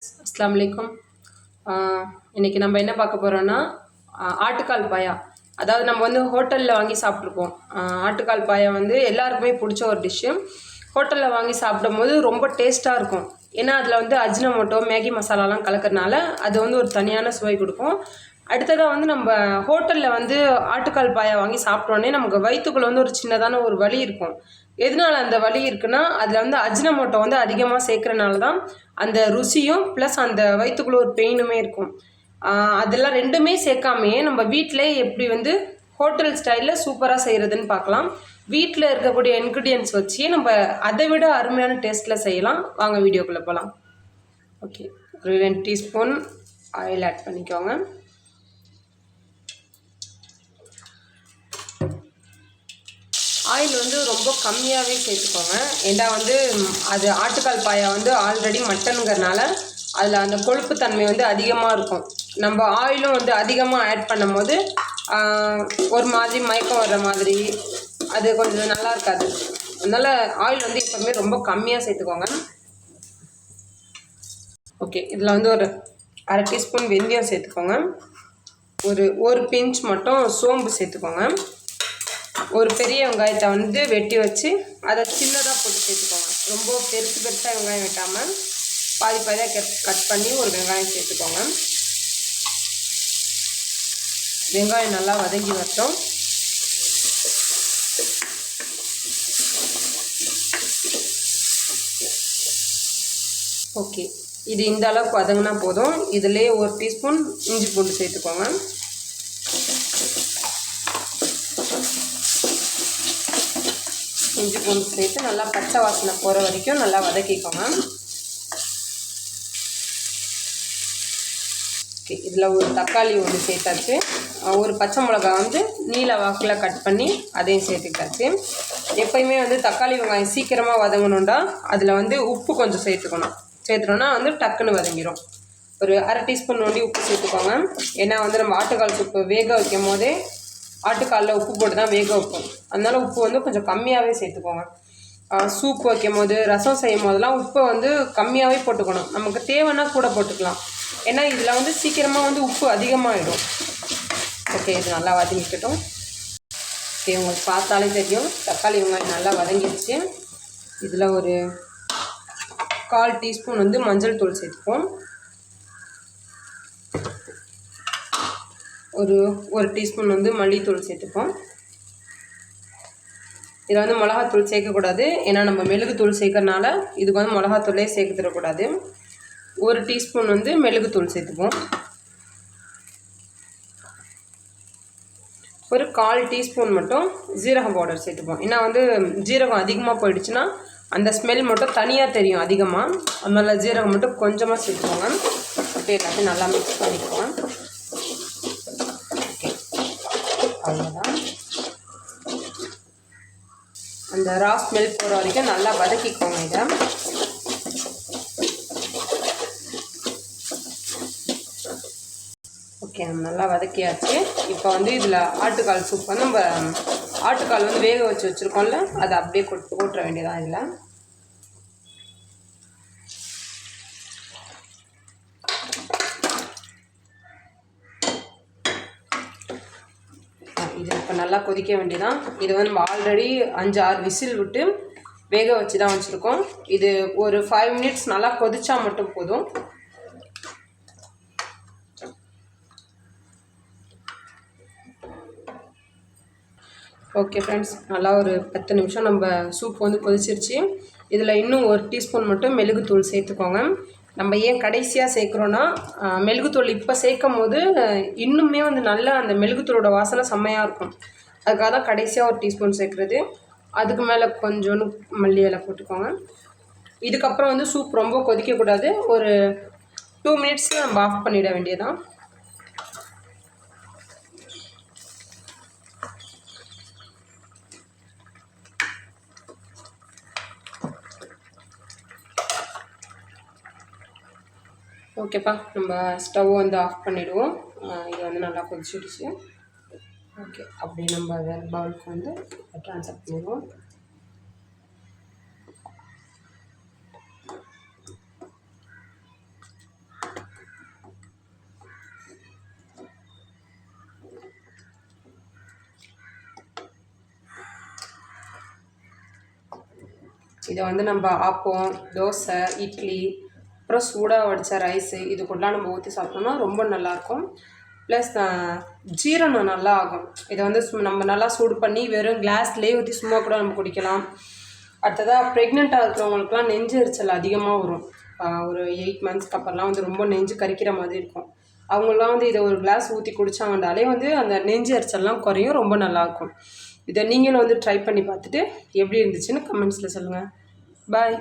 அஸ்ஸலாமு அலைக்கும். இன்னைக்கு நம்ம என்ன பார்க்க போகிறோன்னா ஆட்டுக்கால் பாயா. அதாவது நம்ம வந்து ஹோட்டலில் வாங்கி சாப்பிட்ருப்போம். ஆட்டுக்கால் பாயா வந்து எல்லாருக்குமே பிடிச்ச ஒரு டிஷ்ஷு. ஹோட்டலில் வாங்கி சாப்பிடும்போது ரொம்ப டேஸ்ட்டாக இருக்கும். ஏன்னா அதில் வந்து அஜினமோட்டோ மேகி மசாலாலாம் கலக்கிறனால அது வந்து ஒரு தனியான சுவை கொடுக்கும். அடுத்ததாக வந்து நம்ம ஹோட்டலில் வந்து ஆட்டுக்கால் பாயா வாங்கி சாப்பிட்டோன்னே நமக்கு வயிற்றுக்குள்ளே வந்து ஒரு சின்னதான ஒரு வலி இருக்கும். எதனால அந்த வலி இருக்குன்னா அதில் வந்து அஜினமோட்டோ வந்து அதிகமாக சேர்க்குறனால தான் அந்த ருசியும் ப்ளஸ் அந்த வயிற்றுக்குள்ளே ஒரு பெயினுமே இருக்கும். அதெல்லாம் ரெண்டுமே சேர்க்காமையே நம்ம வீட்டிலே எப்படி வந்து ஹோட்டல் ஸ்டைலில் சூப்பராக செய்கிறதுன்னு பார்க்கலாம். வீட்டில் இருக்கக்கூடிய இன்க்ரீடியன்ட்ஸ் வச்சு நம்ம அதை விட அருமையான டேஸ்ட்டில் செய்யலாம். வாங்க வீடியோக்குள்ளே போகலாம். ஓகே, ஒரு 2 டீஸ்பூன் ஆயில் ஆட் பண்ணிக்கோங்க. ஆயில் வந்து ரொம்ப கம்மியாகவே சேர்த்துக்கோங்க. ஏன்னா வந்து அது ஆட்டுக்கால் பாயா வந்து ஆல்ரெடி மட்டனுங்கிறனால அதில் அந்த கொழுப்பு தன்மை வந்து அதிகமாக இருக்கும். நம்ம ஆயிலும் வந்து அதிகமாக ஆட் பண்ணும் போது ஒரு மாதிரி மயக்கம் வர்ற மாதிரி அது கொஞ்சம் நல்லா இருக்காது. அதனால் ஆயில் வந்து எப்போவுமே ரொம்ப கம்மியாக சேர்த்துக்கோங்க. ஓகே, இதில் வந்து ஒரு 1/2 டீஸ்பூன் வெந்தயம் சேர்த்துக்கோங்க. ஒரு பிஞ்ச் மட்டும் சோம்பு சேர்த்துக்கோங்க. ஒரு பெரிய வெங்காயத்தை வந்து வெட்டி வச்சு அதை சின்னதாக போட்டு சேர்த்துக்கோங்க. ரொம்ப பெருசாக வெங்காயம் வெட்டாமல் பாதியாக கட் பண்ணி ஒரு வெங்காயம் சேர்த்துக்கோங்க. வெங்காயம் நல்லா வதங்கி வரட்டும். ஓகே, இது இந்த அளவுக்கு வதங்கினா போதும். இதிலே 1 டீஸ்பூன் இஞ்சி பூண்டு சேர்த்துக்கோங்க. இஞ்சி பூண்டு சேர்த்து நல்லா பச்சை வாசனை போகிற வரைக்கும் நல்லா வதக்கிக்கோங்க. ஓகே, இதில் ஒரு தக்காளி ஒன்று சேர்த்தாச்சு. ஒரு பச்சை மிளகா வந்து நீல வாக்கில் கட் பண்ணி அதையும் சேர்த்துக்கிட்டாச்சு. எப்போயுமே வந்து தக்காளி வெங்காயம் சீக்கிரமாக வதங்கணுண்டா அதில் வந்து உப்பு கொஞ்சம் சேர்த்துட்டோன்னா வந்து டக்குன்னு வதங்கிடும். ஒரு 1/2 டீஸ்பூன் ஒண்டி உப்பு சேர்த்துக்கோங்க. ஏன்னா வந்து நம்ம ஆட்டுக்கால் சூப்பு வேக வைக்கும் போதே ஆட்டுக்காலில் உப்பு போட்டு தான் வேக வைப்போம். அதனால் உப்பு வந்து கொஞ்சம் கம்மியாகவே சேர்த்துக்கோங்க. சூப் வைக்கும் போது ரசம் செய்யும் போதெல்லாம் உப்பை வந்து கம்மியாகவே போட்டுக்கணும். நமக்கு தேவைன்னா கூட போட்டுக்கலாம். ஏன்னா இதில் வந்து சீக்கிரமாக வந்து உப்பு அதிகமாகிடும். ஓகே, இது நல்லா வதங்கிக்கட்டும். ஓகே, உங்களுக்கு பார்த்தாலே தெரியும் தக்காளி வெங்காயம் நல்லா வதங்கிடுச்சு. இதில் ஒரு 1/4 டீஸ்பூன் வந்து மஞ்சள் தூள் சேர்த்துப்போம். ஒரு டீஸ்பூன் வந்து மல்லித்தூள் சேர்த்துப்போம். இதில் வந்து மிளகாத்தூள் சேர்க்கக்கூடாது. ஏன்னா நம்ம மிளகுத்தூள் சேர்க்கறனால இதுக்கு வந்து மிளகாத்தூளே சேர்த்துடக்கூடாது. 1 டீஸ்பூன் வந்து மிளகுத்தூள் சேர்த்துப்போம். ஒரு 1/4 டீஸ்பூன் மட்டும் ஜீரகம் பவுடர் சேர்த்துப்போம். ஏன்னா வந்து ஜீரகம் அதிகமாக போயிடுச்சுன்னா அந்த ஸ்மெல் மட்டும் தனியாக தெரியும் அதிகமாக. அதனால் ஜீரகம் மட்டும் கொஞ்சமாக சேர்த்துக்கோங்க. அப்படியே எல்லாத்தையும் நல்லா மிக்ஸ் பண்ணிக்கோங்க. அவ்வளோதான். அந்த ரா ஸ்மெல் போகிற வரைக்கும் நல்லா வதக்கிக்கோங்க. இதை ஓகே, நல்லா வதக்கியாச்சு. இப்போ வந்து இதில் ஆட்டுக்கால் சூப் வந்து நம்ம ஆட்டுக்கால் வந்து வேக வச்சு வச்சுருக்கோம்ல அதை அப்படியே போட்டுற வேண்டியதான். இதில் இது இப்போ நல்லா கொதிக்க வேண்டியதான். இது வந்து நம்ம ஆல்ரெடி 5-6 விசில் விட்டு வேக வச்சு தான் வச்சுருக்கோம். இது ஒரு 5 மினிட்ஸ் நல்லா கொதிச்சா மட்டும் போதும். ஓகே ஃப்ரெண்ட்ஸ், நல்லா ஒரு 10 நிமிஷம் நம்ம சூப் வந்து கொதிச்சிருச்சு. இதில் இன்னும் 1 டீஸ்பூன் மட்டும் மிளகுத்தூள் சேர்த்துக்கோங்க. நம்ம ஏன் கடைசியாக சேர்க்குறோன்னா மிளகுத்தூள் இப்போ சேர்க்கும் போது இன்னுமே வந்து நல்லா அந்த மிளகுத்தூளோட வாசனை செம்மையாக இருக்கும். அதுக்காக தான் கடைசியாக 1 டீஸ்பூன் சேர்க்குறது. அதுக்கு மேலே கொஞ்சோண்டு மல்லி இலை போட்டுக்கோங்க. இதுக்கப்புறம் வந்து சூப் ரொம்ப கொதிக்கக்கூடாது. ஒரு 2 மினிட்ஸில் நம்ம ஆஃப் பண்ணிட வேண்டியதான். ஓகேப்பா, நம்ம ஸ்டவ் வந்து ஆஃப் பண்ணிவிடுவோம். இது வந்து நல்லா கொதிச்சிடுச்சு. ஓகே, அப்படி நம்ம வேறு பவுலுக்கு வந்து ட்ரான்ஸ்ஃபர் பண்ணிடுவோம். இதை வந்து நம்ம ஆப்பம், தோசை, இட்லி, அப்புறம் சூடாக வடித்த ரைஸு இது கூடலாம் நம்ம ஊற்றி சாப்பிட்டோம்னா ரொம்ப நல்லாயிருக்கும். ப்ளஸ் ஜீரணம் நல்லா ஆகும். இதை வந்து நம்ம நல்லா சூடு பண்ணி வெறும் கிளாஸ்லேயே ஊற்றி சும்மா கூட நம்ம குடிக்கலாம். அடுத்ததாக ப்ரெக்னெண்ட்டாக இருக்கிறவங்களுக்குலாம் நெஞ்சு எரிச்சல் அதிகமாக வரும். ஒரு 8 மந்த்ஸ்க்கு அப்புறம்லாம் வந்து ரொம்ப நெஞ்சு கரிக்கிற மாதிரி இருக்கும். அவங்களாம் வந்து இதை ஒரு கிளாஸ் ஊற்றி குடித்தாங்கனாலே வந்து அந்த நெஞ்சு எரிச்சல்லாம் குறையும். ரொம்ப நல்லாயிருக்கும். இதை நீங்களும் வந்து ட்ரை பண்ணி பார்த்துட்டு எப்படி இருந்துச்சுன்னு கமெண்ட்ஸில் சொல்லுங்கள். பாய்.